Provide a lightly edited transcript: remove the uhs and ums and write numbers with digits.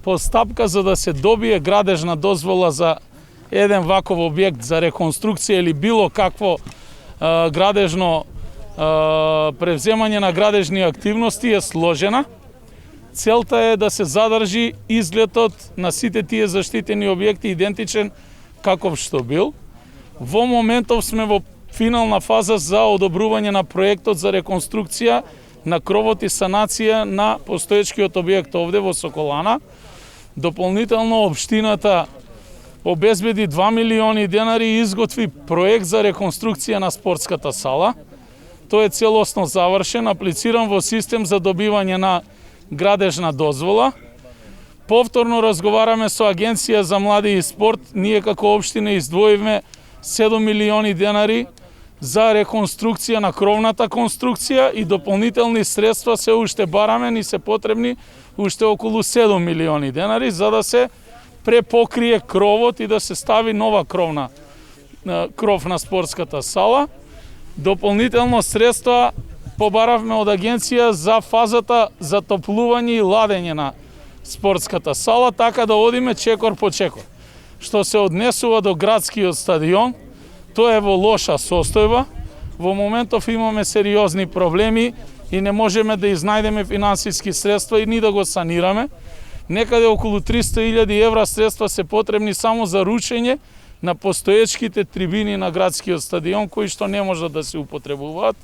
постапка за да се добие градежна дозвола за еден ваков објект за реконструкција или било какво градежно превземање на градежни активности е сложена. Целта е да се задржи изгледот на сите тие заштитени објекти идентичен каков што бил. Во моментов сме во финална фаза за одобрување на проектот за реконструкција на кровот и санација на постоечкиот објект овде во Соколана. Дополнително општината обезбеди 2 милиони денари и изготви проект за реконструкција на спортската сала. Тој е целосно завршен, аплициран во систем за добивање на градежна дозвола. Повторно разговараме со Агенција за млади и спорт. Ние како општина издвоивме 7 милиони денари за реконструкција на кровната конструкција и дополнителни средства се уште бараме, ни се потребни уште околу 7 милиони денари за да се препокрие кровот и да се стави нова кров на спортската сала. Дополнително средства побаравме од агенција за фазата за топлување и ладење на спортската сала, така да одиме чекор по чекор. Што се однесува до градскиот стадион, тоа е во лоша состојба. Во моментов имаме сериозни проблеми и не можеме да изнајдеме финансиски средства и ни да го санираме. Некаде околу 300.000 евра средства се потребни само за рушење на постоечките трибини на градскиот стадион, кои што не можат да се употребуваат.